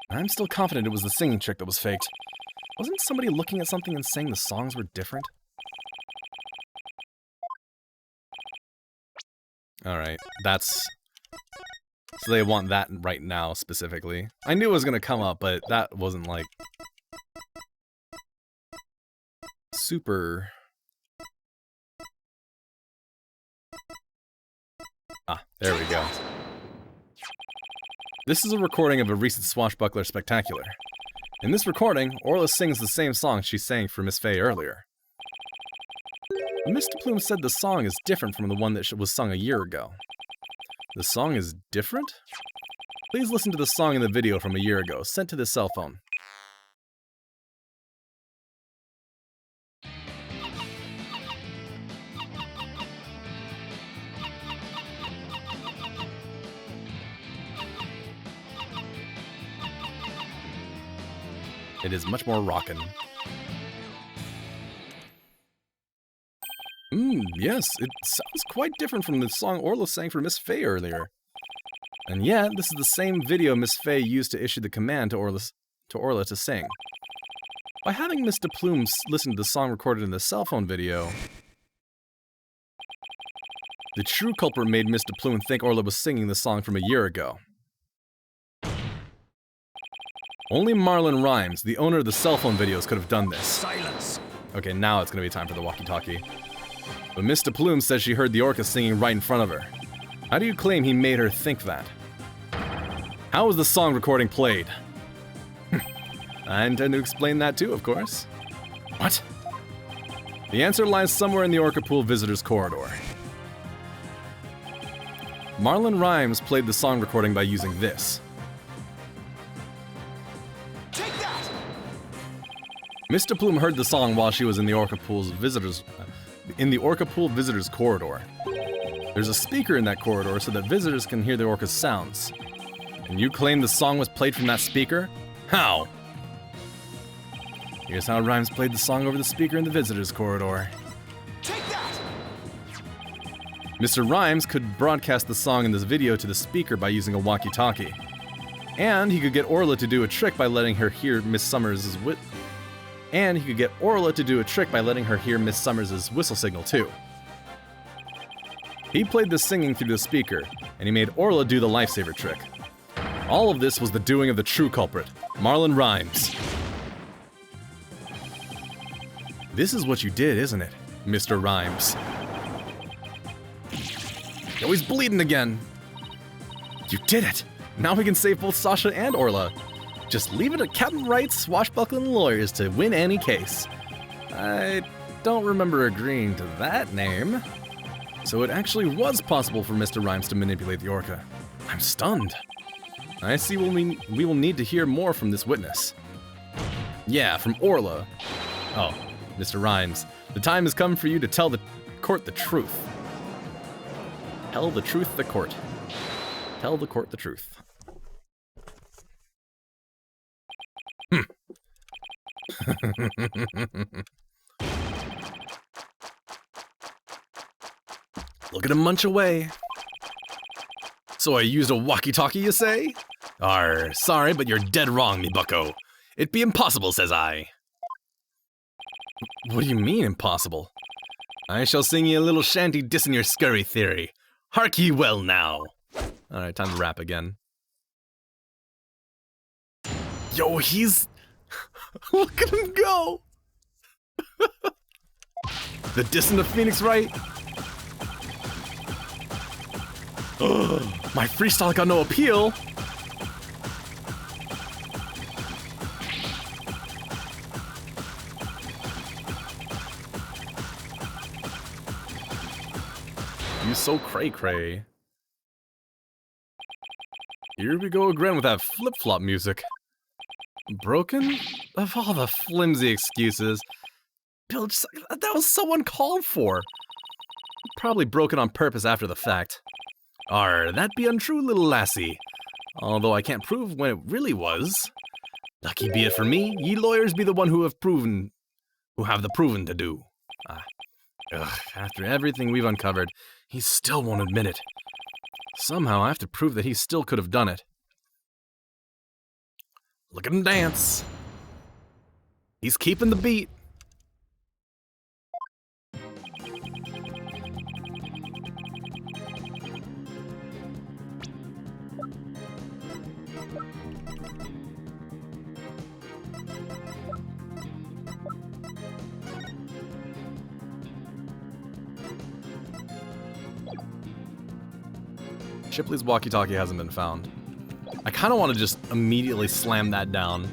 I'm still confident it was the singing trick that was faked. Wasn't somebody looking at something and saying the songs were different? Alright, that's... So they want that right now, specifically. I knew it was gonna come up, but that wasn't, like... super... Ah, there we go. This is a recording of a recent Swashbuckler Spectacular. In this recording, Orla sings the same song she sang for Miss Fay earlier. Mr. Plume said the song is different from the one that was sung a year ago. The song is different? Please listen to the song in the video from a year ago, sent to this cell phone. It is much more rockin'. Yes, it sounds quite different from the song Orla sang for Miss Fay earlier. And yet, this is the same video Miss Fay used to issue the command to Orla to sing. By having Mr. Plume listen to the song recorded in the cell phone video, the true culprit made Mr. Plume think Orla was singing the song from a year ago. Only Marlon Rhymes, the owner of the cell phone videos, could have done this. Silence! Okay, now it's gonna be time for the walkie-talkie. But Mr. Plume says she heard the orca singing right in front of her. How do you claim he made her think that? How was the song recording played? I intend to explain that too, of course. What? The answer lies somewhere in the Orca Pool Visitors Corridor. Marlon Rhymes played the song recording by using this. Take that! Mr. Plume heard the song while she was in the Orca Pool Visitors Corridor. There's a speaker in that corridor so that visitors can hear the orca's sounds. And you claim the song was played from that speaker? How? Here's how Rhymes played the song over the speaker in the visitors corridor. Take that! Mr. Rhymes could broadcast the song in this video to the speaker by using a walkie-talkie. And he could get Orla to do a trick by letting her hear Miss Summers' whistle signal too. He played the singing through the speaker, and he made Orla do the lifesaver trick. All of this was the doing of the true culprit, Marlon Rhymes. This is what you did, isn't it, Mr. Rhymes? Oh, he's bleeding again. You did it. Now we can save both Sasha and Orla. Just leave it to Captain Wright's swashbuckling lawyers to win any case. I don't remember agreeing to that name. So it actually was possible for Mr. Rhymes to manipulate the orca. I'm stunned. I see we will need to hear more from this witness. Yeah, from Orla. Oh, Mr. Rhymes, the time has come for you to tell the court the truth. Tell the truth the court. Tell the court the truth. Look at him munch away. So I used a walkie-talkie, you say? Arr, sorry, but you're dead wrong, me bucko. It be impossible, says I. What do you mean, impossible? I shall sing ye a little shanty dissing your scurry theory. Hark ye well now. Alright, time to rap again. Yo, he's... Look at him go! The dissing of Phoenix, right? My freestyle got no appeal! You so cray-cray. Here we go again with that flip-flop music. Broken? Of all the flimsy excuses. Bill, that was so uncalled for. Probably broken on purpose after the fact. Arr, that be untrue, little lassie. Although I can't prove when it really was. Lucky be it for me, ye lawyers be the one who have the proven to do. After everything we've uncovered, he still won't admit it. Somehow I have to prove that he still could have done it. Look at him dance. He's keeping the beat. Shipley's walkie-talkie hasn't been found. I kind of want to just immediately slam that down.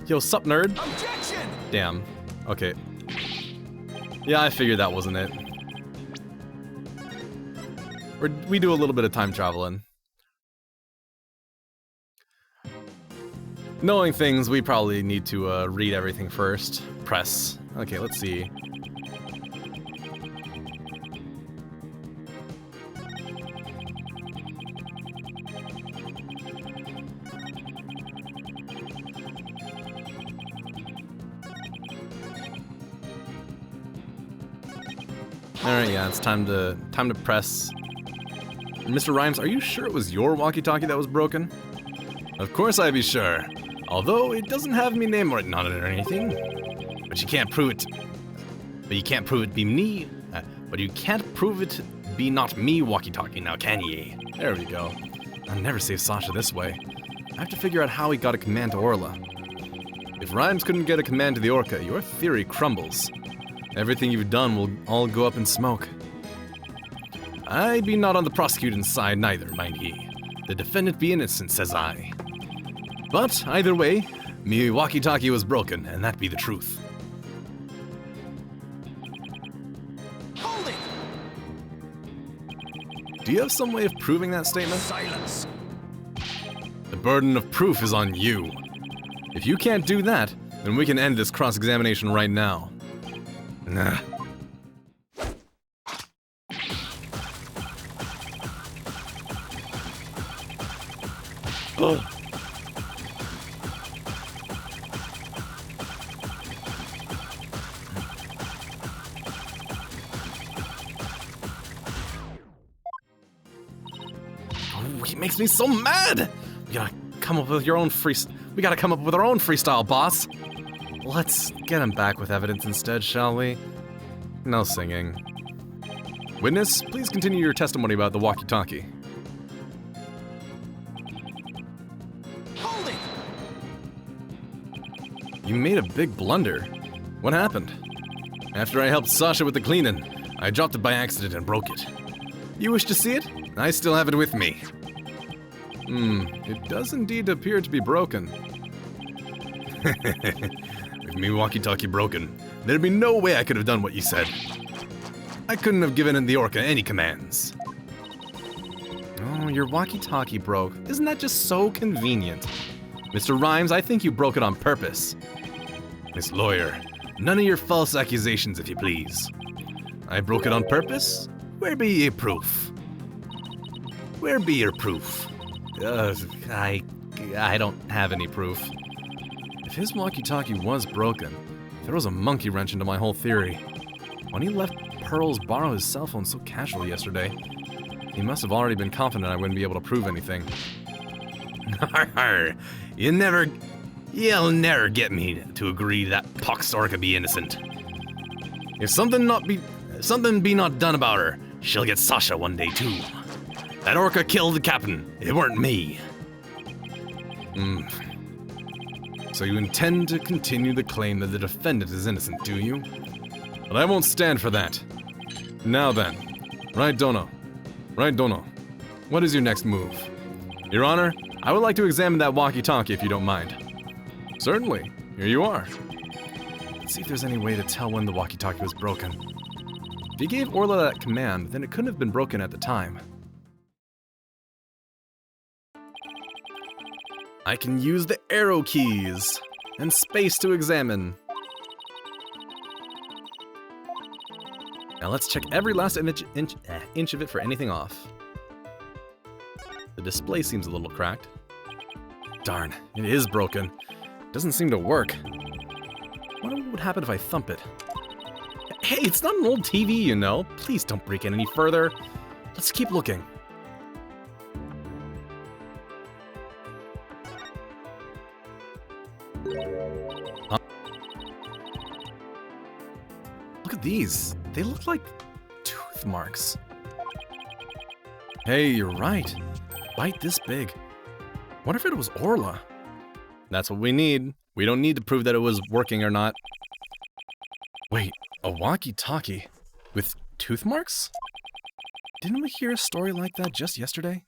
Yo, sup, nerd? Objection! Damn. Okay. Yeah, I figured that wasn't it. We do a little bit of time traveling. Knowing things, we probably need to read everything first. Press. Okay, let's see. Alright, yeah, it's time to press. Mr. Rhymes, are you sure it was your walkie-talkie that was broken? Of course I'd be sure. Although it doesn't have me name written on it or anything. But you can't prove it. But you can't prove it be me. But you can't prove it be not me walkie-talkie now, can ye? There we go. I'll never save Sasha this way. I have to figure out how he got a command to Orla. If Rhymes couldn't get a command to the Orca, your theory crumbles. Everything you've done will all go up in smoke. I be not on the prosecuting side neither, mind ye. The defendant be innocent, says I. But, either way, me walkie-talkie was broken, and that be the truth. Hold it! Do you have some way of proving that statement? Silence! The burden of proof is on you. If you can't do that, then we can end this cross-examination right now. Nah. Ugh. Oh, he makes me so mad! We gotta come up with our own freestyle, boss. Let's get him back with evidence instead, shall we? No singing. Witness, please continue your testimony about the walkie-talkie. Hold it! You made a big blunder. What happened? After I helped Sasha with the cleaning, I dropped it by accident and broke it. You wish to see it? I still have it with me. It does indeed appear to be broken. With me walkie-talkie broken, there'd be no way I could have done what you said. I couldn't have given the Orca any commands. Oh, your walkie-talkie broke. Isn't that just so convenient? Mr. Rhymes, I think you broke it on purpose. Miss Lawyer, none of your false accusations, if you please. I broke it on purpose? Where be your proof? Where be your proof? I don't have any proof. If his walkie-talkie was broken, there was a monkey wrench into my whole theory. When he let Pearls borrow his cell phone so casually yesterday, he must have already been confident I wouldn't be able to prove anything. You'll never get me to agree that Pox Orca be innocent. If something be not done about her, she'll get Sasha one day too. That Orca killed the captain. It weren't me. So you intend to continue the claim that the defendant is innocent, do you? But I won't stand for that. Now then, Right Dono, what is your next move? Your Honor, I would like to examine that walkie-talkie if you don't mind. Certainly, here you are. Let's see if there's any way to tell when the walkie-talkie was broken. If he gave Orla that command, then it couldn't have been broken at the time. I can use the arrow keys and space to examine. Now let's check every last inch of it for anything off. The display seems a little cracked. Darn, it is broken. Doesn't seem to work. I wonder what would happen if I thump it. Hey, it's not an old TV, you know. Please don't break it any further. Let's keep looking. Look at these. They look like tooth marks. Hey, you're right. Bite this big. Wonder if it was Orla. That's what we need. We don't need to prove that it was working or not. Wait, a walkie-talkie with tooth marks? Didn't we hear a story like that just yesterday?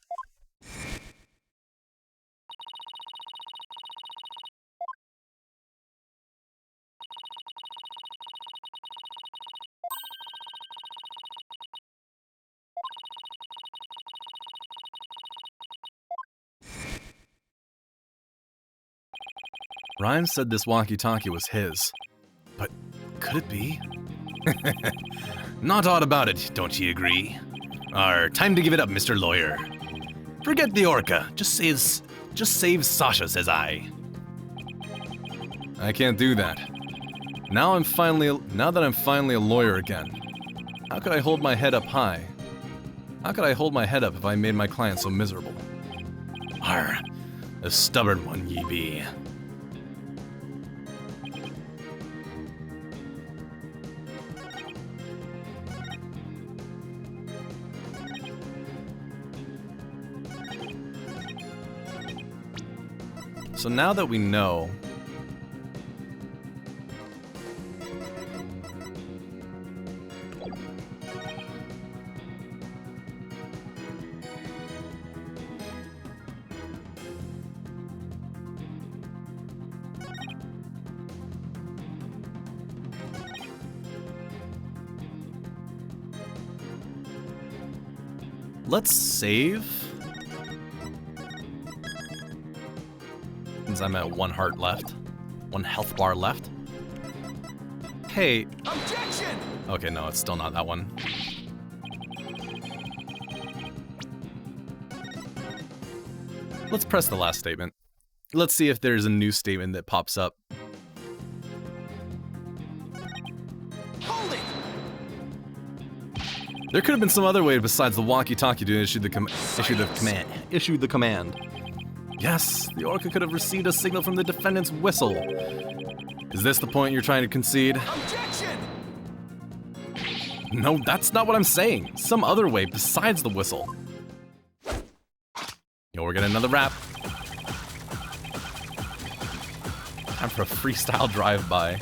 Ryan said this walkie-talkie was his. But could it be? Not odd about it, don't ye agree? Time to give it up, Mr. Lawyer. Forget the Orca. Just save Sasha, says I. I can't do that. Now that I'm finally a lawyer again, how could I hold my head up high? How could I hold my head up if I made my client so miserable? A stubborn one ye be. So now that we know, let's save. Since I'm at 1 heart left. 1 health bar left. Hey. Objection! Okay, no, it's still not that one. Let's press the last statement. Let's see if there's a new statement that pops up. Hold it! There could have been some other way besides the walkie-talkie to issue the command. Yes, the Orca could have received a signal from the defendant's whistle. Is this the point you're trying to concede? Objection! No, that's not what I'm saying. Some other way besides the whistle. Yo, we're getting another rap. Time for a freestyle drive-by.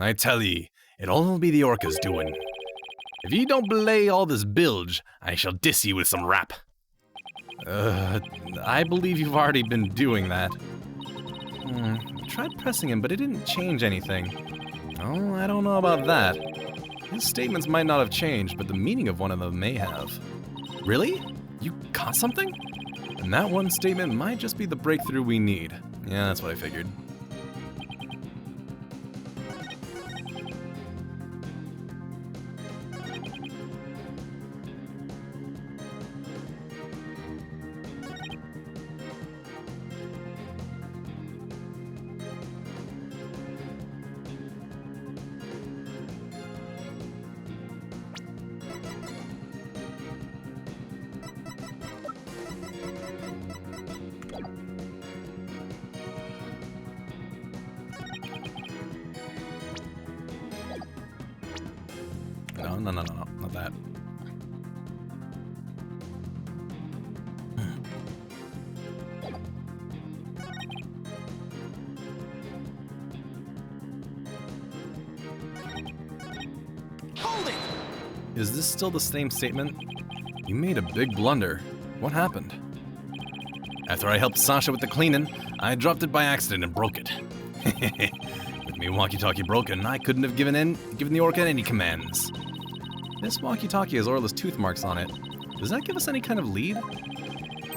I tell ye, it all be the Orca's doing. If ye don't belay all this bilge, I shall diss ye with some rap. I believe you've already been doing that. Tried pressing him, but it didn't change anything. Oh, I don't know about that. His statements might not have changed, but the meaning of one of them may have. Really? You caught something? And that one statement might just be the breakthrough we need. Yeah, that's what I figured. No, not that. Hold it! Is this still the same statement? You made a big blunder. What happened? After I helped Sasha with the cleaning, I dropped it by accident and broke it. With me walkie-talkie broken, I couldn't have given the Orca any commands. This walkie-talkie has Orla's tooth marks on it. Does that give us any kind of lead?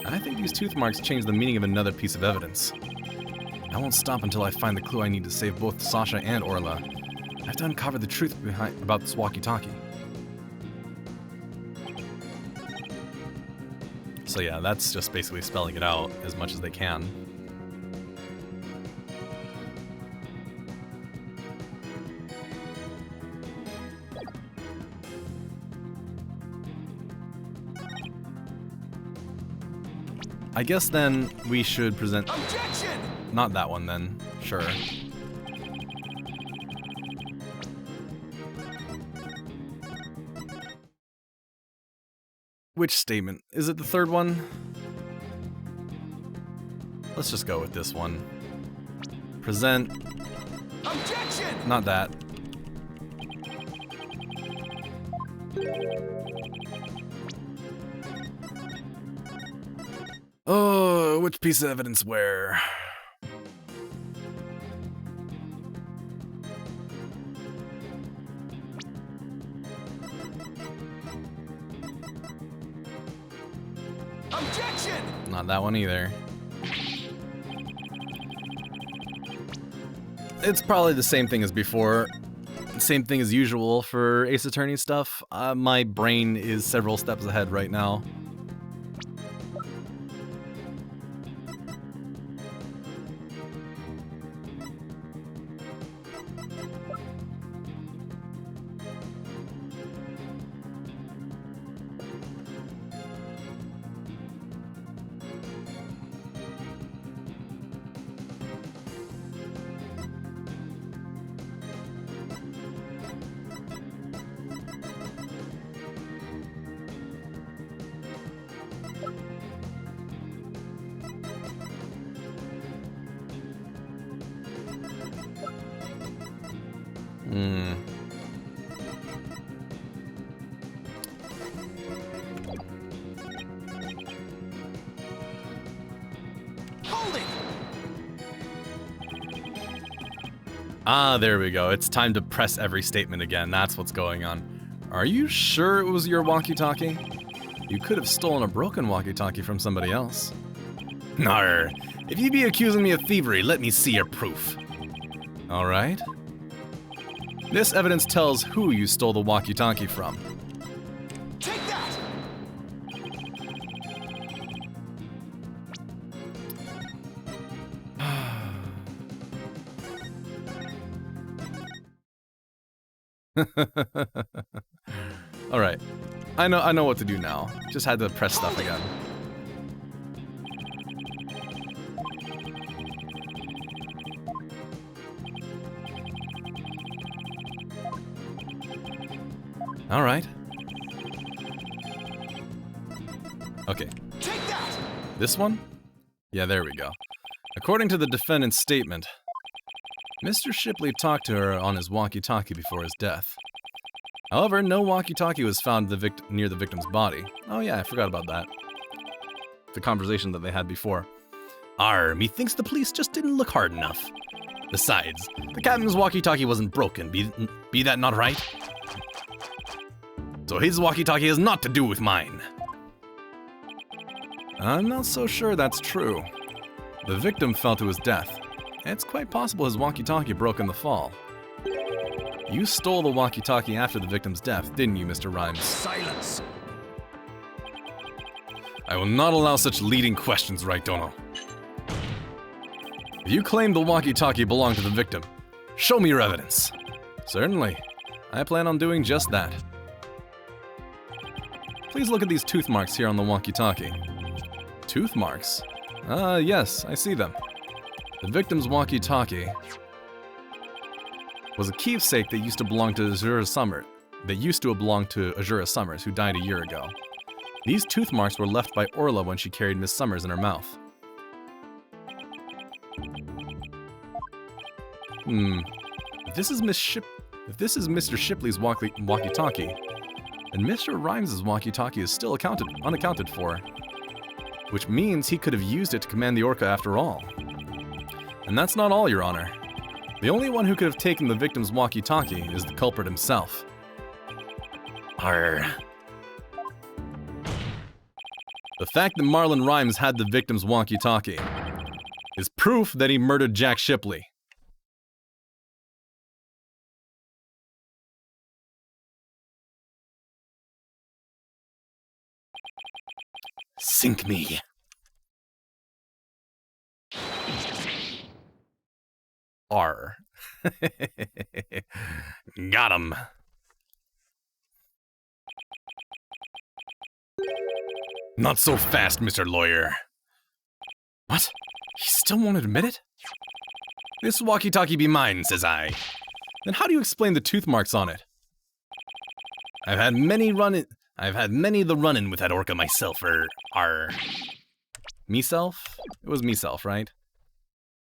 I think these tooth marks change the meaning of another piece of evidence. I won't stop until I find the clue I need to save both Sasha and Orla. I have to uncover the truth about this walkie-talkie. So yeah, that's just basically spelling it out as much as they can. I guess then we should present... Objection! Not that one then. Sure. Which statement? Is it the third one? Let's just go with this one. Present... Objection! Not that. Oh, which piece of evidence where? Objection! Not that one either. It's probably the same thing as before. Same thing as usual for Ace Attorney stuff. My brain is several steps ahead right now. Hold it! Ah, there we go. It's time to press every statement again. That's what's going on. Are you sure it was your walkie-talkie? You could have stolen a broken walkie-talkie from somebody else. Nar, if you be accusing me of thievery, let me see your proof. All right. This evidence tells who you stole the walkie-talkie from. Take that! All right. I know what to do now. Just had to press stuff again. All right. Okay. Take that! This one? Yeah, there we go. According to the defendant's statement, Mr. Shipley talked to her on his walkie-talkie before his death. However, no walkie-talkie was found near the victim's body. Oh yeah, I forgot about that. The conversation that they had before. Methinks the police just didn't look hard enough. Besides, the captain's walkie-talkie wasn't broken, be that not right? So his walkie-talkie has naught to do with mine. I'm not so sure that's true. The victim fell to his death. It's quite possible his walkie-talkie broke in the fall. You stole the walkie-talkie after the victim's death, didn't you, Mr. Rhymes? Silence! I will not allow such leading questions, Wright Dono. If you claim the walkie-talkie belonged to the victim, show me your evidence. Certainly. I plan on doing just that. Please look at these tooth marks here on the walkie-talkie. Tooth marks? Yes, I see them. The victim's walkie-talkie was a keepsake that used to belong to Azura Summers, who died a year ago. These tooth marks were left by Orla when she carried Miss Summers in her mouth. If this is Mr. Shipley's walkie-talkie, then Mr. Rhymes' walkie-talkie is still unaccounted for, which means he could have used it to command the Orca after all. And that's not all, Your Honor. The only one who could have taken the victim's walkie-talkie is the culprit himself. Arr. The fact that Marlon Rhymes had the victim's walkie-talkie is proof that he murdered Jack Shipley. Sink me. R. Got him. Not so fast, Mr. Lawyer. What? He still won't admit it? This walkie-talkie be mine, says I. Then how do you explain the tooth marks on it? I've had many the run-in with that orca myself, Meself? It was meself, right?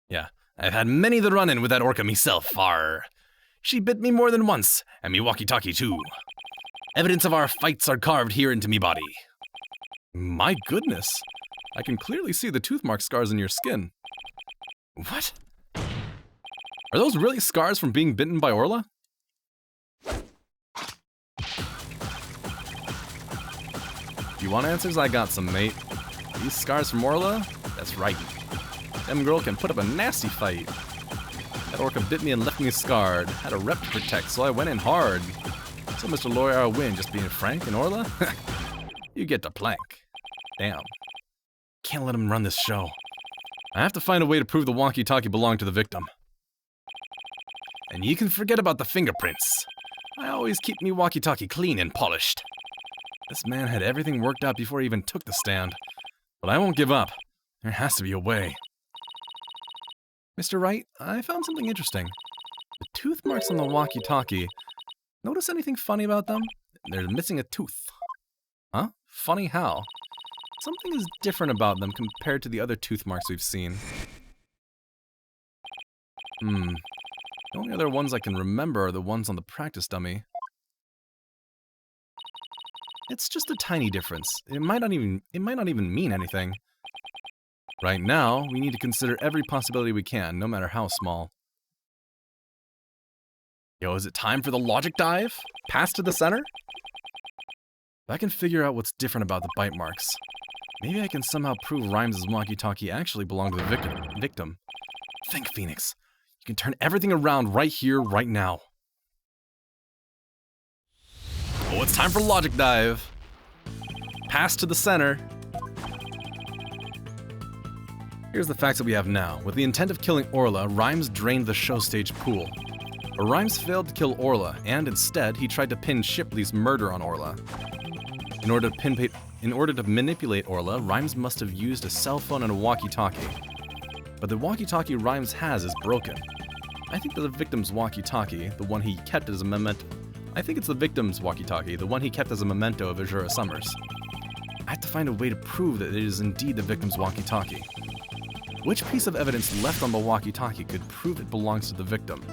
Yeah, I've had many the run-in with that orca myself, She bit me more than once, and me walkie-talkie too. Evidence of our fights are carved here into me body. My goodness. I can clearly see the tooth mark scars in your skin. What? Are those really scars from being bitten by Orla? If you want answers, I got some, mate. These scars from Orla? That's right. Them girl can put up a nasty fight. That orca bit me and left me scarred. Had a rep to protect, so I went in hard. So Mr. Lawyer, I win, just being frank and Orla? You get the plank. Damn. Can't let him run this show. I have to find a way to prove the walkie-talkie belonged to the victim. And you can forget about the fingerprints. I always keep me walkie-talkie clean and polished. This man had everything worked out before he even took the stand. But I won't give up. There has to be a way. Mr. Wright, I found something interesting. The tooth marks on the walkie-talkie. Notice anything funny about them? They're missing a tooth. Huh? Funny how? Something is different about them compared to the other tooth marks we've seen. The only other ones I can remember are the ones on the practice dummy. It's just a tiny difference. It might not even mean anything. Right now, we need to consider every possibility we can, no matter how small. Yo, is it time for the logic dive? Pass to the center? If I can figure out what's different about the bite marks, maybe I can somehow prove Rhymes' walkie-talkie actually belonged to the victim. Think, Phoenix. You can turn everything around right here, right now. Oh, it's time for logic dive. Pass to the center. Here's the facts that we have now. With the intent of killing Orla, Rhymes drained the show stage pool. But Rhymes failed to kill Orla, and instead, he tried to pin Shipley's murder on Orla. In order to manipulate Orla, Rhymes must have used a cell phone and a walkie-talkie. But the walkie-talkie Rhymes has is broken. I think that the victim's walkie-talkie, the one he kept as a memento... I think it's the victim's walkie-talkie, the one he kept as a memento of Azura Summers. I have to find a way to prove that it is indeed the victim's walkie-talkie. Which piece of evidence left on the walkie-talkie could prove it belongs to the victim?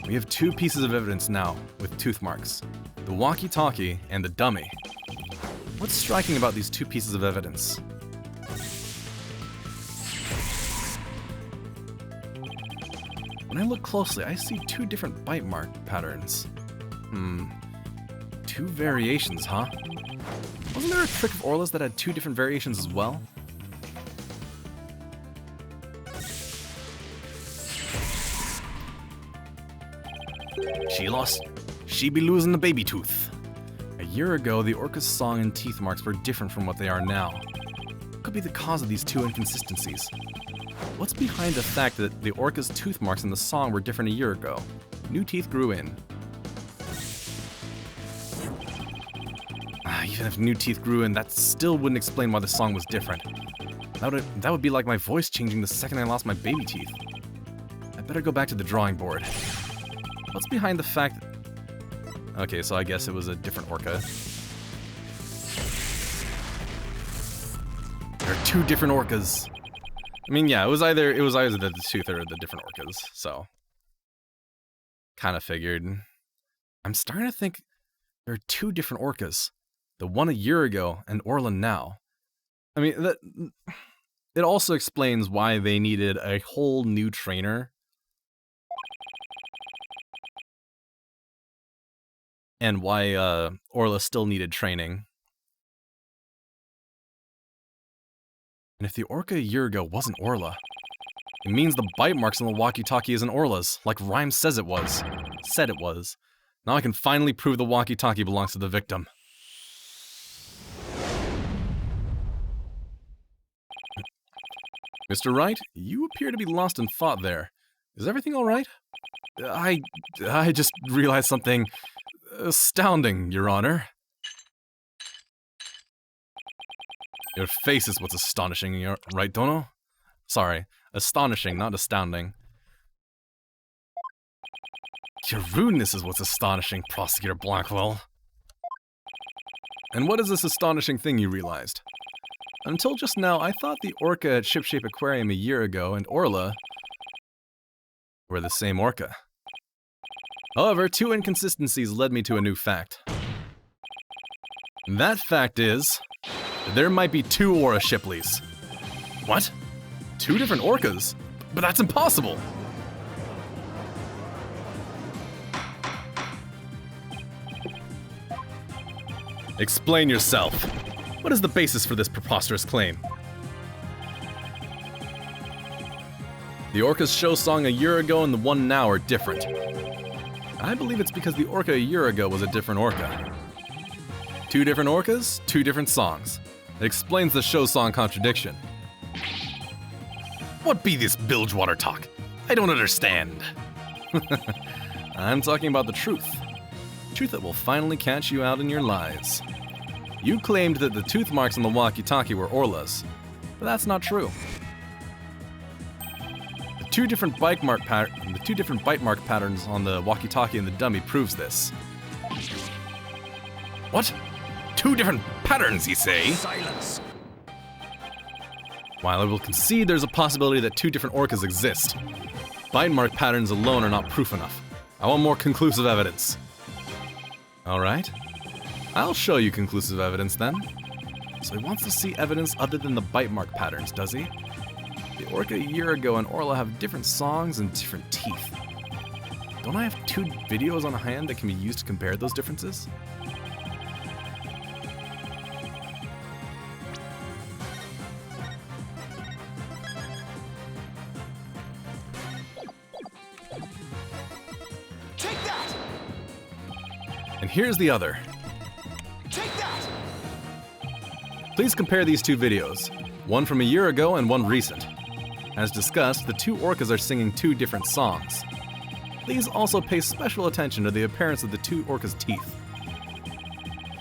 We have two pieces of evidence now, with tooth marks. The walkie-talkie and the dummy. What's striking about these two pieces of evidence? When I look closely, I see two different bite mark patterns. Two variations, huh? Wasn't there a trick of Orla's that had two different variations as well? She be losing the baby tooth. A year ago, the orca's song and teeth marks were different from what they are now. What could be the cause of these two inconsistencies? What's behind the fact that the orca's tooth marks in the song were different a year ago? New teeth grew in. Even if new teeth grew in, that still wouldn't explain why the song was different. That would be like my voice changing the second I lost my baby teeth. I better go back to the drawing board. What's behind the fact that... Okay, so I guess it was a different orca. There are two different orcas. I mean, yeah, it was either the tooth or the different orcas, so... Kind of figured. I'm starting to think there are two different orcas. The one a year ago and Orla now. I mean, it also explains why they needed a whole new trainer. And why Orla still needed training. And if the orca a year ago wasn't Orla, it means the bite marks on the walkie-talkie isn't Orla's, like Rhymes says it was. Said it was. Now I can finally prove the walkie-talkie belongs to the victim. Mr. Wright, you appear to be lost in thought there. Is everything all right? I just realized something astounding, Your Honor. Your face is what's astonishing, right, Dono? Sorry, astonishing, not astounding. Your rudeness is what's astonishing, Prosecutor Blackwell. And what is this astonishing thing you realized? Until just now, I thought the orca at Shipshape Aquarium a year ago and Orla were the same orca. However, two inconsistencies led me to a new fact. And that fact is that there might be two Aura Shipleys. What? Two different orcas? But that's impossible! Explain yourself. What is the basis for this preposterous claim? The orca's show song a year ago and the one now are different. I believe it's because the orca a year ago was a different orca. Two different orcas, two different songs. It explains the show song contradiction. What be this bilgewater talk? I don't understand. I'm talking about the truth. Truth that will finally catch you out in your lies. You claimed that the tooth marks on the walkie-talkie were Orla's, but that's not true. The two different bite mark patterns on the walkie-talkie and the dummy proves this. What? Two different patterns, you say? Silence. While I will concede there's a possibility that two different orcas exist, bite mark patterns alone are not proof enough. I want more conclusive evidence. Alright. I'll show you conclusive evidence then. So he wants to see evidence other than the bite mark patterns, does he? The orca a year ago and Orla have different songs and different teeth. Don't I have two videos on hand that can be used to compare those differences? Take that! And here's the other. Take that! Please compare these two videos, one from a year ago and one recent. As discussed, the two orcas are singing two different songs. Please also pay special attention to the appearance of the two orcas' teeth.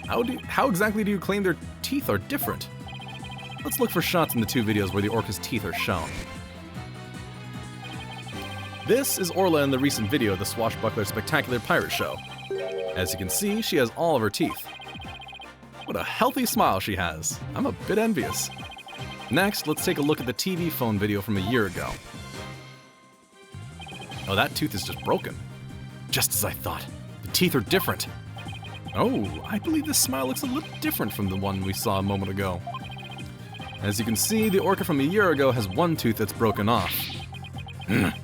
How exactly do you claim their teeth are different? Let's look for shots in the two videos where the orca's teeth are shown. This is Orla in the recent video of the Swashbuckler Spectacular Pirate Show. As you can see, she has all of her teeth. What a healthy smile she has. I'm a bit envious. Next, let's take a look at the TV phone video from a year ago. Oh, that tooth is just broken. Just as I thought. The teeth are different. Oh, I believe this smile looks a little different from the one we saw a moment ago. As you can see, the orca from a year ago has one tooth that's broken off. If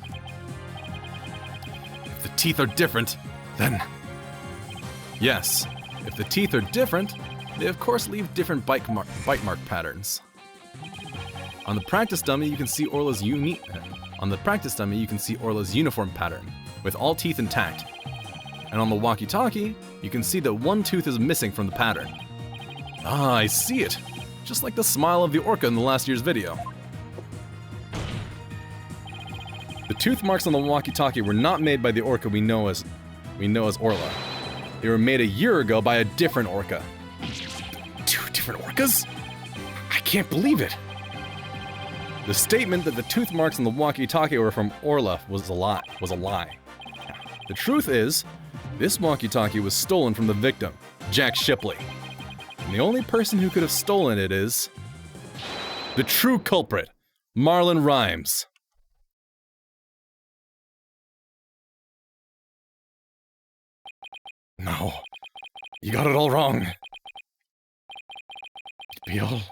the teeth are different, then... Yes, if the teeth are different, they of course leave different bite mark patterns. On the practice dummy, you can see Orla's uniform pattern, with all teeth intact. And on the walkie-talkie, you can see that one tooth is missing from the pattern. Ah, I see it. Just like the smile of the orca in the last year's video. The tooth marks on the walkie-talkie were not made by the orca we know as Orla. They were made a year ago by a different orca. Two different orcas? I can't believe it. The statement that the tooth marks on the walkie-talkie were from Orla was a lie. The truth is, this walkie-talkie was stolen from the victim, Jack Shipley. And the only person who could have stolen it is... the true culprit, Marlon Rhymes. No, you got it all wrong. It'd be all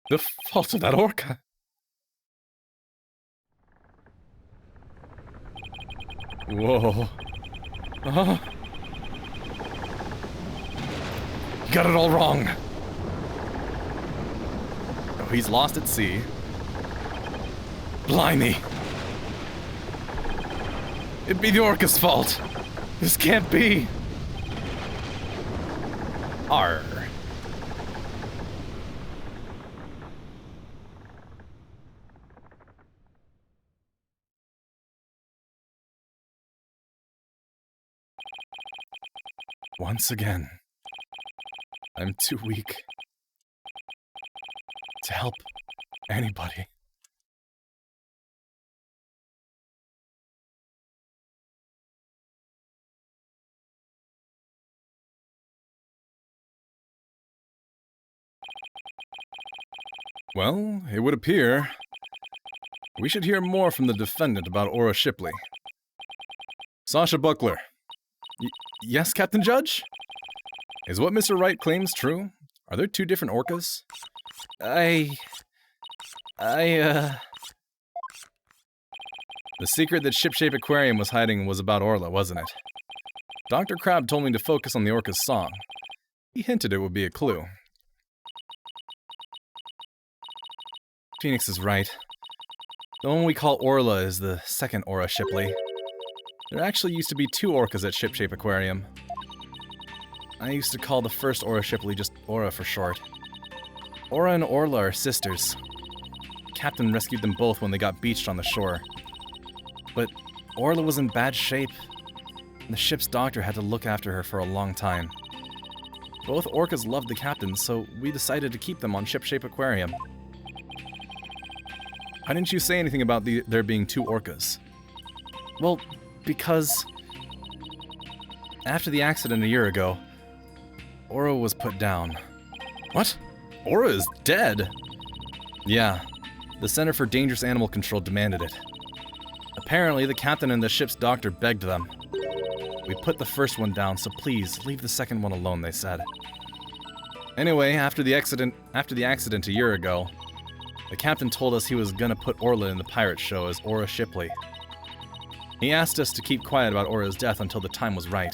the fault of that orca. Whoa. You got it all wrong. Oh, he's lost at sea. Blimey. It'd be the orca's fault. This can't be. Arr. Once again, I'm too weak. to help anybody. Well, it would appear we should hear more from the defendant about Aura Shipley. Sasha Buckler. Yes, Captain Judge? Is what Mr. Wright claims true? Are there two different orcas? The secret that Shipshape Aquarium was hiding was about Orla, wasn't it? Dr. Crab told me to focus on the orca's song. He hinted it would be a clue. Phoenix is right. The one we call Orla is the second Aura Shipley. There actually used to be two orcas at Shipshape Aquarium. I used to call the first Aura Shipley just Aura for short. Aura and Orla are sisters. The captain rescued them both when they got beached on the shore. But Orla was in bad shape, and the ship's doctor had to look after her for a long time. Both orcas loved the captain, so we decided to keep them on Shipshape Aquarium. Why didn't you say anything about there being two orcas? Well, because after the accident a year ago, Aura was put down. What? Aura is dead? Yeah, the Center for Dangerous Animal Control demanded it. Apparently, the captain and the ship's doctor begged them. We put the first one down, so please, leave the second one alone, they said. Anyway, after the accident a year ago, the captain told us he was gonna put Orla in the pirate show as Aura Shipley. He asked us to keep quiet about Aura's death until the time was right.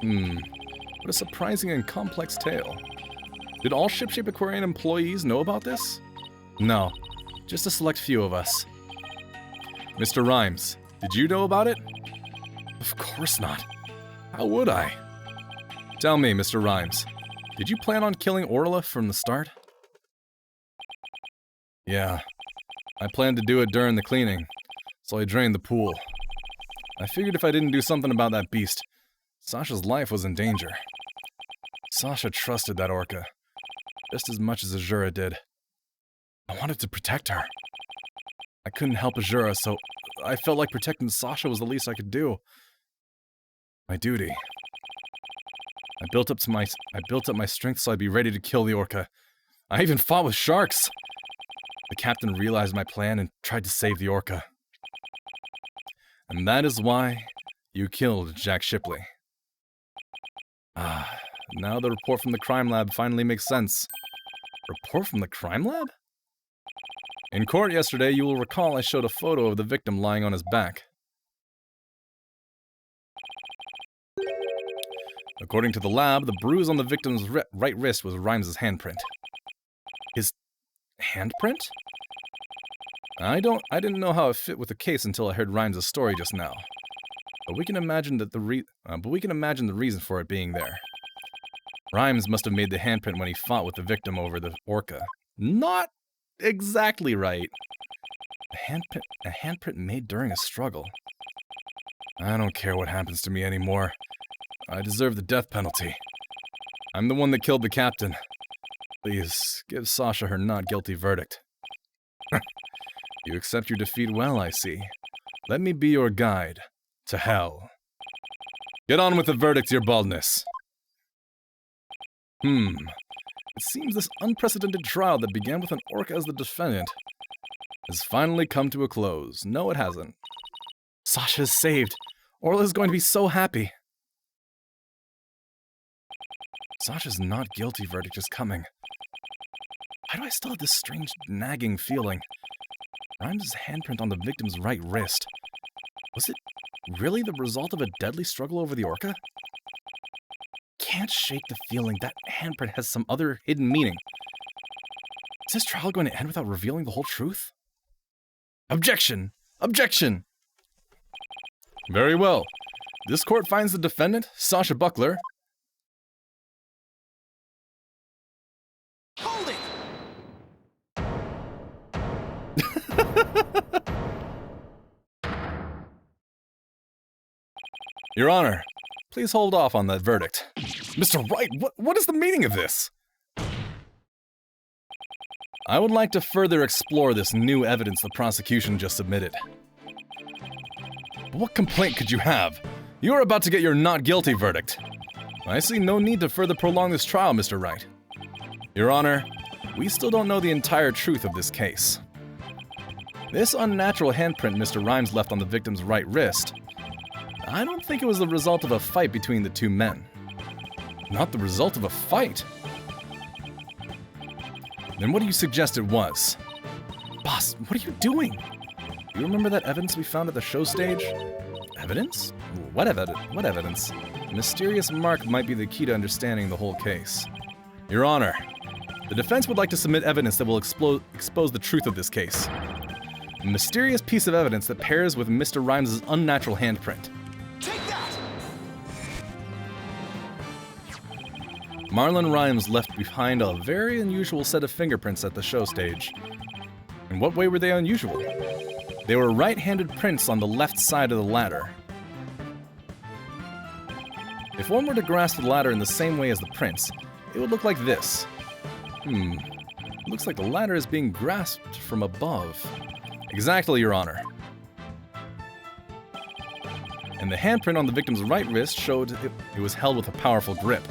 What a surprising and complex tale. Did all Shipshape Aquarium employees know about this? No, just a select few of us. Mr. Rhymes, did you know about it? Of course not. How would I? Tell me, Mr. Rhymes, did you plan on killing Orla from the start? Yeah, I planned to do it during the cleaning, so I drained the pool. I figured if I didn't do something about that beast, Sasha's life was in danger. Sasha trusted that orca, just as much as Azura did. I wanted to protect her. I couldn't help Azura, so I felt like protecting Sasha was the least I could do. My duty. I built up my strength so I'd be ready to kill the orca. I even fought with sharks. The captain realized my plan and tried to save the orca. And that is why you killed Jack Shipley. Now the report from the crime lab finally makes sense. Report from the crime lab? In court yesterday, you will recall I showed a photo of the victim lying on his back. According to the lab, the bruise on the victim's right wrist was Rhymes' handprint. His handprint? I didn't know how it fit with the case until I heard Rhymes' story just now. But we can imagine the reason for it being there. Rhymes must have made the handprint when he fought with the victim over the orca. Not exactly right. A handprint made during a struggle. I don't care what happens to me anymore. I deserve the death penalty. I'm the one that killed the captain. Please, give Sasha her not guilty verdict. You accept your defeat well, I see. Let me be your guide to hell. Get on with the verdict, your baldness. It seems this unprecedented trial that began with an orca as the defendant has finally come to a close. No, it hasn't. Sasha is saved. Orla is going to be so happy. Sasha's not guilty verdict is coming. Why do I still have this strange nagging feeling? Rhymes' handprint on the victim's right wrist. Was it really the result of a deadly struggle over the orca? Can't shake the feeling that handprint has some other hidden meaning. Is this trial going to end without revealing the whole truth? Objection! Objection! Very well. This court finds the defendant, Sasha Buckler. Hold it! Your Honor, please hold off on that verdict. Mr. Wright, what is the meaning of this? I would like to further explore this new evidence the prosecution just submitted. But what complaint could you have? You are about to get your not guilty verdict. I see no need to further prolong this trial, Mr. Wright. Your Honor, we still don't know the entire truth of this case. This unnatural handprint Mr. Rhymes left on the victim's right wrist, I don't think it was the result of a fight between the two men. Not the result of a fight? Then what do you suggest it was? Boss, what are you doing? Do you remember that evidence we found at the show stage? Evidence? What evidence? A mysterious mark might be the key to understanding the whole case. Your Honor, the defense would like to submit evidence that will expose the truth of this case. A mysterious piece of evidence that pairs with Mr. Rhymes' unnatural handprint. Take that! Marlon Rhymes left behind a very unusual set of fingerprints at the show stage. In what way were they unusual? They were right-handed prints on the left side of the ladder. If one were to grasp the ladder in the same way as the prints, it would look like this. It looks like the ladder is being grasped from above. Exactly, Your Honor. And the handprint on the victim's right wrist showed it was held with a powerful grip.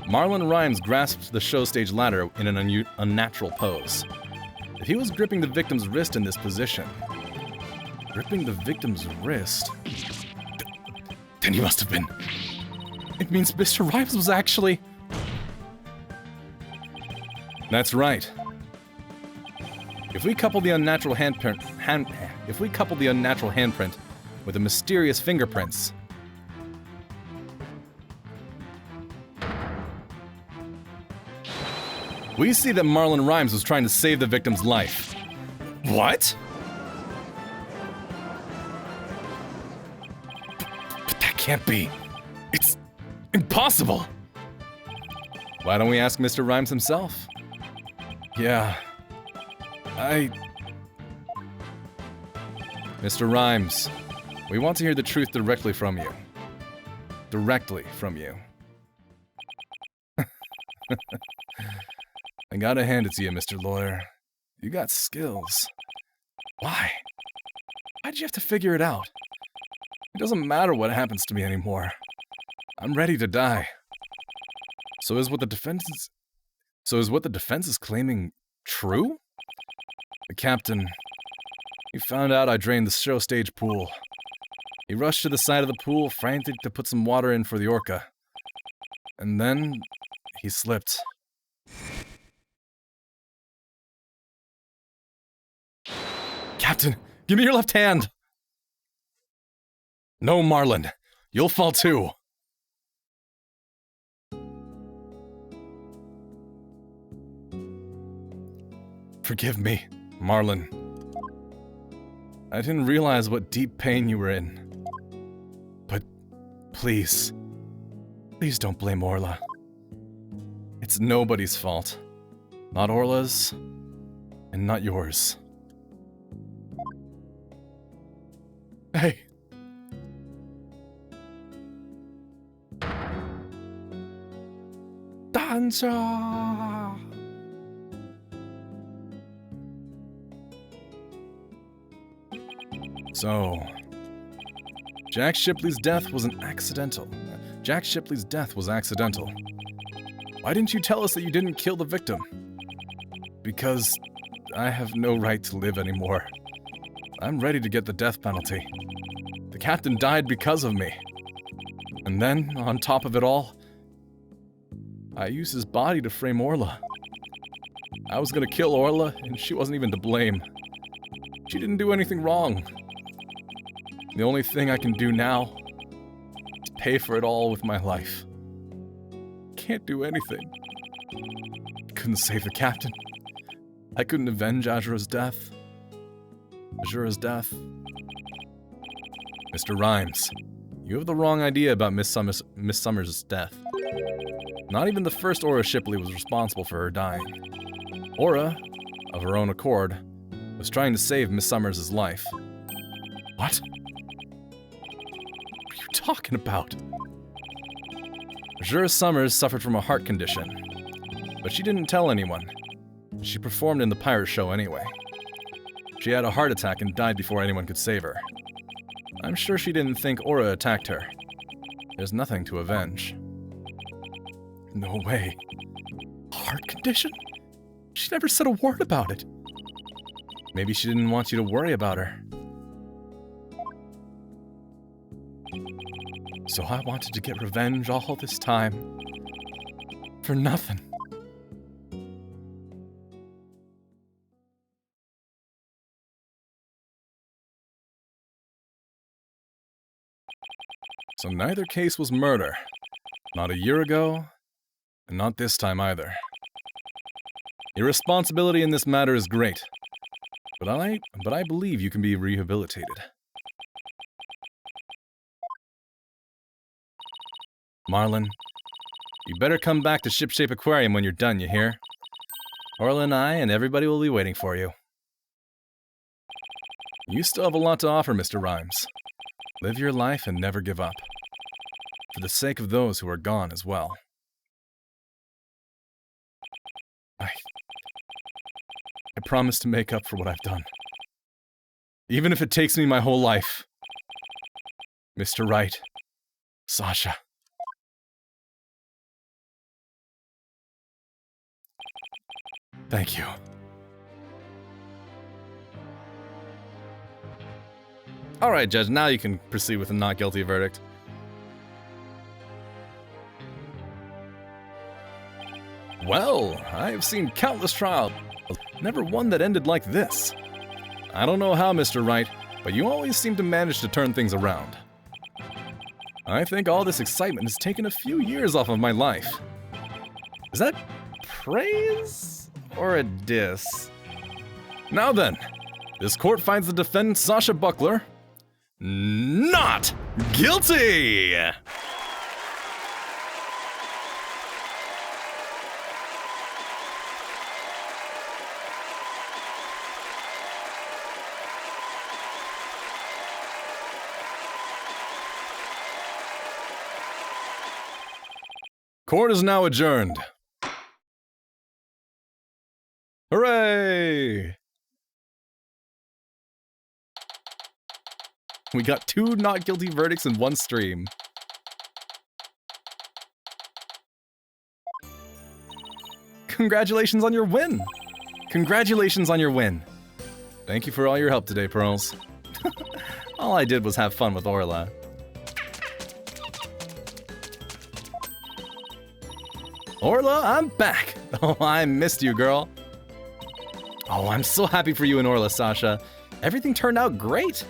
Marlon Rhymes grasped the show stage ladder in an unnatural pose. If he was gripping the victim's wrist in this position, gripping the victim's wrist, then he must have been. It means Mr. Rhymes was actually. That's right. If we couple the unnatural handprint with the mysterious fingerprints, we see that Marlon Rhymes was trying to save the victim's life. What? But that can't be. It's impossible. Why don't we ask Mr. Rhymes himself? Yeah. Mr. Rhymes, we want to hear the truth directly from you. Directly from you. I gotta hand it to you, Mr. Lawyer. You got skills. Why? Why'd you have to figure it out? It doesn't matter what happens to me anymore. I'm ready to die. So is what the defense is claiming true? The captain, he found out I drained the show stage pool. He rushed to the side of the pool, frantic to put some water in for the orca. And then he slipped. Captain, give me your left hand! No, Marlon. You'll fall too. Forgive me, Marlon. I didn't realize what deep pain you were in. But please don't blame Orla. It's nobody's fault. Not Orla's, and not yours. Hey. Dancer! So, Jack Shipley's death was accidental. Why didn't you tell us that you didn't kill the victim? Because I have no right to live anymore. I'm ready to get the death penalty. The captain died because of me. And then, on top of it all, I used his body to frame Orla. I was gonna kill Orla, and she wasn't even to blame. She didn't do anything wrong. The only thing I can do now is pay for it all with my life. Can't do anything. Couldn't save the captain. I couldn't avenge Azura's death. Mr. Rhymes, you have the wrong idea about Miss Summers' death. Not even the first Aura Shipley was responsible for her dying. Aura, of her own accord, was trying to save Miss Summers' life. What? What are you talking about? Jura Summers suffered from a heart condition, but she didn't tell anyone. She performed in the pirate show anyway. She had a heart attack and died before anyone could save her. I'm sure she didn't think Aura attacked her. There's nothing to avenge. No way. Heart condition? She never said a word about it. Maybe she didn't want you to worry about her. So I wanted to get revenge all this time. For nothing. So neither case was murder. Not a year ago, and not this time either. Your responsibility in this matter is great, but I believe you can be rehabilitated. Marlin, you better come back to Shipshape Aquarium when you're done, you hear? Orla and I and everybody will be waiting for you. You still have a lot to offer, Mr. Rhymes. Live your life and never give up. For the sake of those who are gone as well. I promise to make up for what I've done. Even if it takes me my whole life. Mr. Wright. Sasha. Thank you. Alright, Judge, now you can proceed with a not guilty verdict. Well, I've seen countless trials, never one that ended like this. I don't know how, Mr. Wright, but you always seem to manage to turn things around. I think all this excitement has taken a few years off of my life. Is that praise or a diss? Now then, this court finds the defendant Sasha Buckler not guilty! Court is now adjourned. Hooray! We got 2 not guilty verdicts in one stream. Congratulations on your win! Congratulations on your win. Thank you for all your help today, Pearls. All I did was have fun with Orla. Orla, I'm back! Oh, I missed you, girl. Oh, I'm so happy for you and Orla, Sasha. Everything turned out great.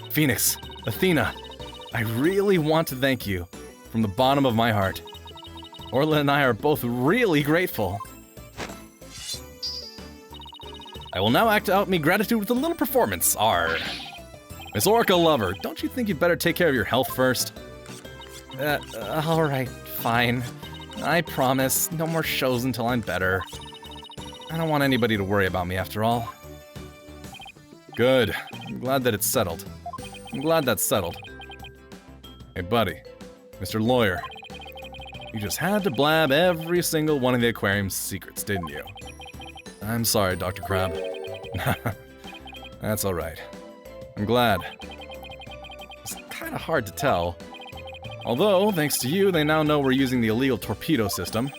Phoenix, Athena, I really want to thank you from the bottom of my heart. Orla and I are both really grateful. I will now act out me gratitude with a little performance. Miss Orca Lover, don't you think you'd better take care of your health first? Alright, fine. I promise, no more shows until I'm better. I don't want anybody to worry about me after all. Good. I'm glad that it's settled. I'm glad that's settled. Hey, buddy. Mr. Lawyer. You just had to blab every single one of the aquarium's secrets, didn't you? I'm sorry, Dr. Crab. That's alright. I'm glad. It's kinda hard to tell. Although, thanks to you, they now know we're using the illegal torpedo system.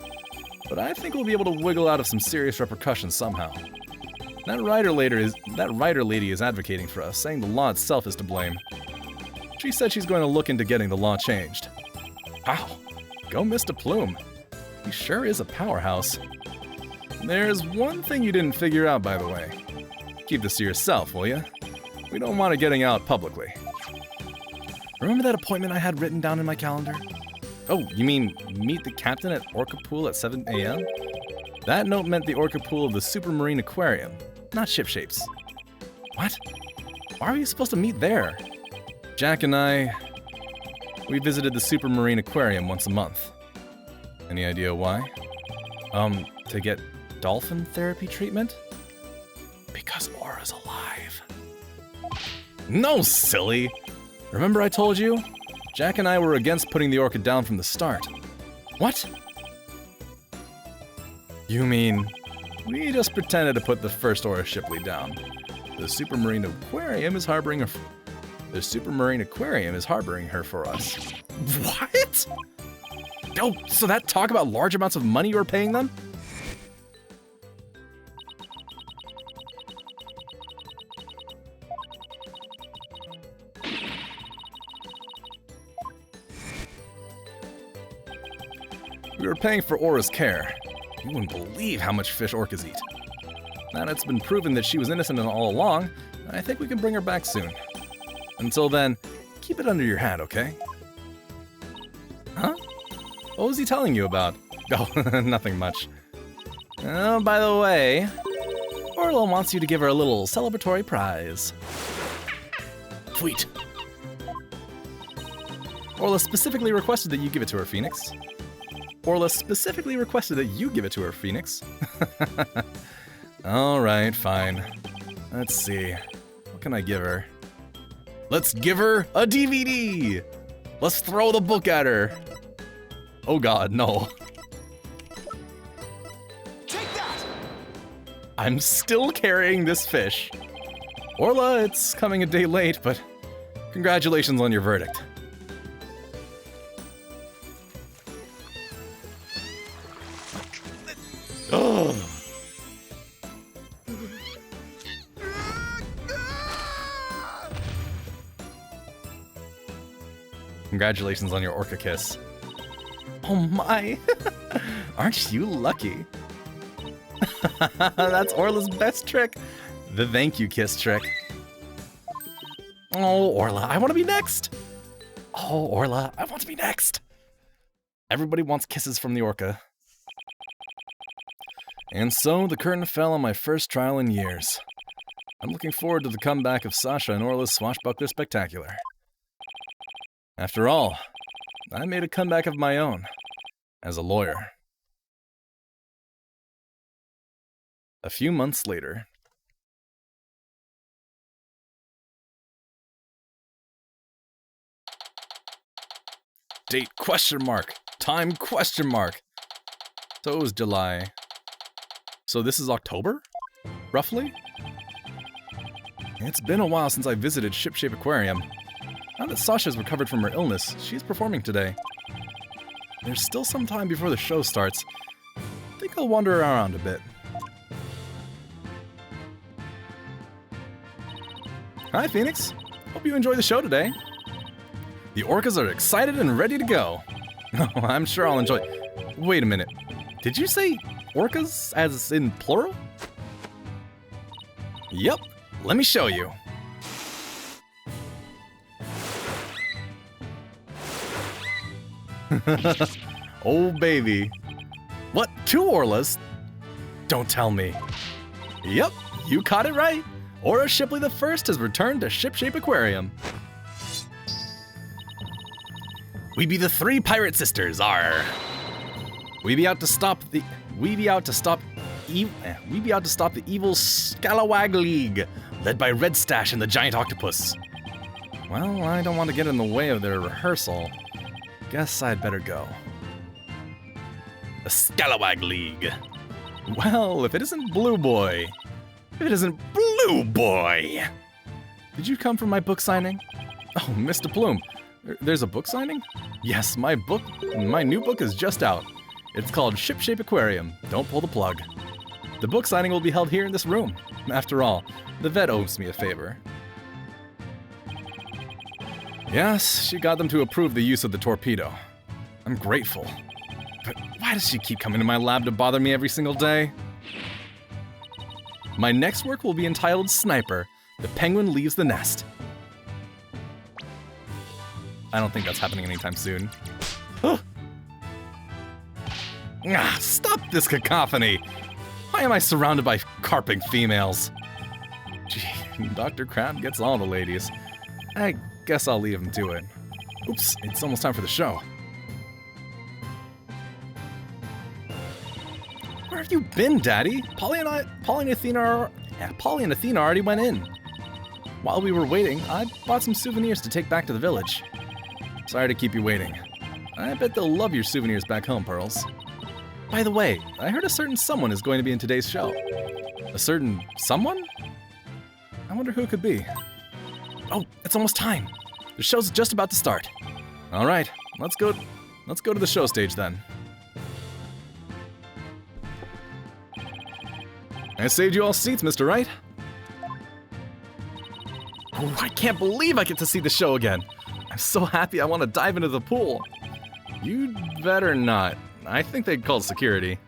But I think we'll be able to wiggle out of some serious repercussions somehow. That writer lady is advocating for us, saying the law itself is to blame. She said she's going to look into getting the law changed. Wow, go Mr. Plume. He sure is a powerhouse. There's one thing you didn't figure out, by the way. Keep this to yourself, will you? We don't want it getting out publicly. Remember that appointment I had written down in my calendar? Oh, you mean meet the captain at Orca Pool at 7 a.m.? That note meant the Orca Pool of the Supermarine Aquarium, not Shipshape's. What? Why are you supposed to meet there? Jack and we visited the Supermarine Aquarium once a month. Any idea why? To get dolphin therapy treatment? Because Aura's alive. No, silly! Remember I told you? Jack and I were against putting the orca down from the start. What? You mean, we just pretended to put the first Aura Shipley down. The Supermarine Aquarium is harboring her for us. What? Oh, so that talk about large amounts of money you were paying them? We were paying for Aura's care. You wouldn't believe how much fish orcas eat. Now that it's been proven that she was innocent all along, I think we can bring her back soon. Until then, keep it under your hat, okay? Huh? What was he telling you about? Oh, nothing much. Oh, by the way, Orla wants you to give her a little celebratory prize. Sweet. Orla specifically requested that you give it to her, Phoenix. Orla specifically requested that you give it to her, Phoenix. Alright, fine. Let's see. What can I give her? Let's give her a DVD! Let's throw the book at her! Oh god, no. Take that! I'm still carrying this fish. Orla, it's coming a day late, but congratulations on your verdict. Oh. Congratulations on your orca kiss. Oh my! Aren't you lucky? That's Orla's best trick. The thank you kiss trick. Oh, Orla, I want to be next! Oh, Orla, I want to be next! Everybody wants kisses from the orca. And so, the curtain fell on my first trial in years. I'm looking forward to the comeback of Sasha and Orla's Swashbuckler Spectacular. After all, I made a comeback of my own, as a lawyer. A few months later. Date question mark. Time question mark. So it was July. So this is October? Roughly? It's been a while since I visited Shipshape Aquarium. Now that Sasha's recovered from her illness, she's performing today. There's still some time before the show starts. I think I'll wander around a bit. Hi, Phoenix. Hope you enjoy the show today. The orcas are excited and ready to go. Oh, I'm sure I'll enjoy... Wait a minute. Did you say orcas as in plural? Yep. Let me show you. Oh, baby. What? 2 Orlas? Don't tell me. Yep, you caught it right. Aura Shipley the First has returned to Shipshape Aquarium. We be the 3 pirate sisters, are. We be out to stop the evil Scalawag League, led by Red Stash and the Giant Octopus. Well, I don't want to get in the way of their rehearsal. Guess I'd better go. The Scalawag League. Well, if it isn't Blue Boy. If it isn't Blue Boy! Did you come from my book signing? Oh, Mr. Plume. There's a book signing? Yes, my new book is just out. It's called Shipshape Aquarium. Don't pull the plug. The book signing will be held here in this room. After all, the vet owes me a favor. Yes, she got them to approve the use of the torpedo. I'm grateful. But why does she keep coming to my lab to bother me every single day? My next work will be entitled Sniper, The Penguin Leaves the Nest. I don't think that's happening anytime soon. Stop this cacophony! Why am I surrounded by carping females? Gee, Dr. Crab gets all the ladies. I guess I'll leave him to it. Oops, it's almost time for the show. Where have you been, Daddy? Polly and Athena already went in. While we were waiting, I bought some souvenirs to take back to the village. Sorry to keep you waiting. I bet they'll love your souvenirs back home, Pearls. By the way, I heard a certain someone is going to be in today's show. A certain someone? I wonder who it could be. Oh, it's almost time. The show's just about to start. All right, let's go to the show stage then. I saved you all seats, Mr. Wright. Oh, I can't believe I get to see the show again. I'm so happy I want to dive into the pool. You'd better not. I think they'd call security.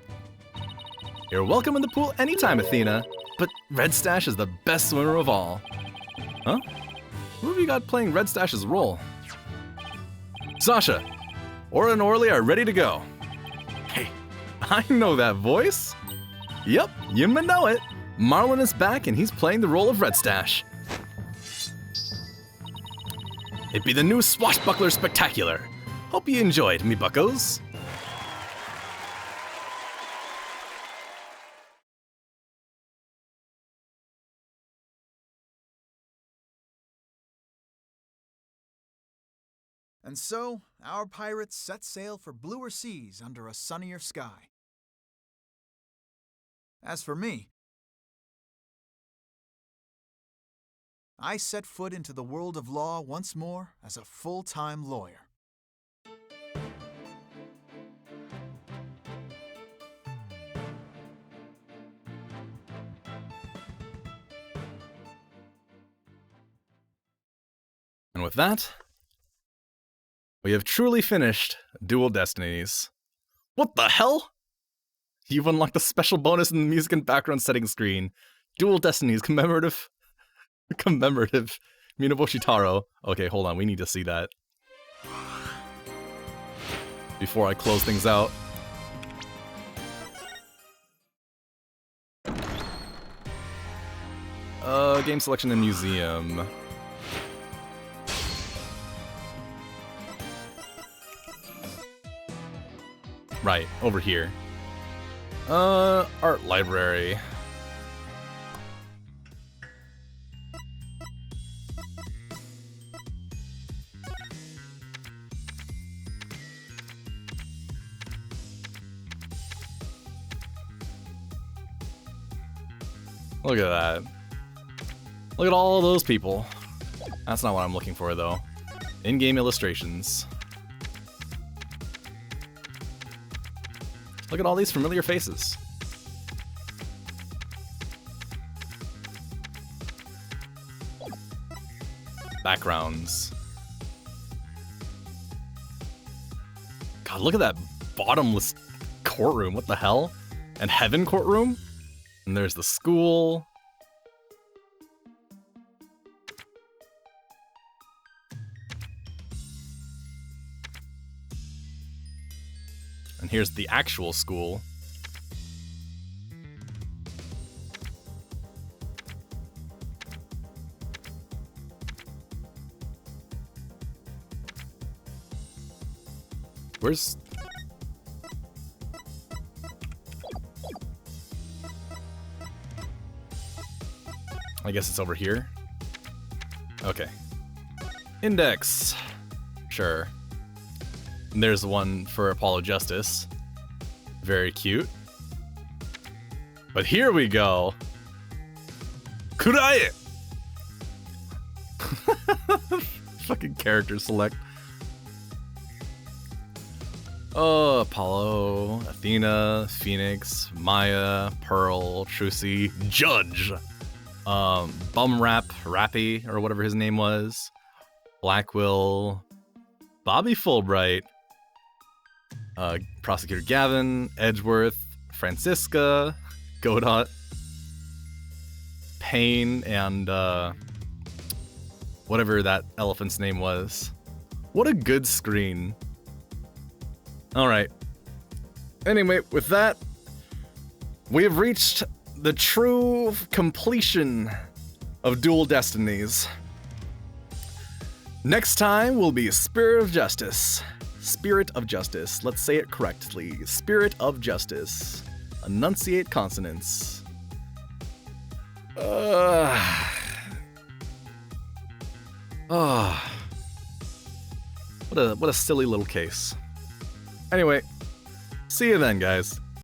You're welcome in the pool anytime, Athena, but Red Stash is the best swimmer of all. Huh? Who have you got playing Red Stash's role? Sasha, Aura and Orly are ready to go. Hey, I know that voice. Yep, you know it. Marlon is back and he's playing the role of Red Stash. It be the new Swashbuckler Spectacular. Hope you enjoyed, me buckos. And so, our pirates set sail for bluer seas under a sunnier sky. As for me, I set foot into the world of law once more as a full-time lawyer. And with that, we have truly finished Dual Destinies. What the hell? You've unlocked a special bonus in the music and background settings screen. Dual Destinies commemorative Minaboshi Taro. Okay, hold on, we need to see that before I close things out. Game selection and museum. Right, over here. Art library. Look at that. Look at all those people. That's not what I'm looking for, though. In-game illustrations. Look at all these familiar faces. Backgrounds. God, look at that bottomless courtroom. What the hell? And Heaven courtroom? And there's the school. And here's the actual school. Where's... I guess it's over here. Okay. Index. Sure. And there's one for Apollo Justice. Very cute. But here we go. Kurai! Fucking character select. Oh, Apollo, Athena, Phoenix, Maya, Pearl, Trucy, Judge. Rappy, or whatever his name was. Blackwell, Bobby Fulbright, Prosecutor Gavin, Edgeworth, Francisca, Godot, Payne, and whatever that elephant's name was. What a good screen. Alright. Anyway, with that, we have reached the true completion of Dual Destinies. Next time will be Spirit of Justice. Spirit of Justice. Let's say it correctly. Spirit of Justice. Enunciate consonants. Look What a silly little case. Anyway, see you then, guys.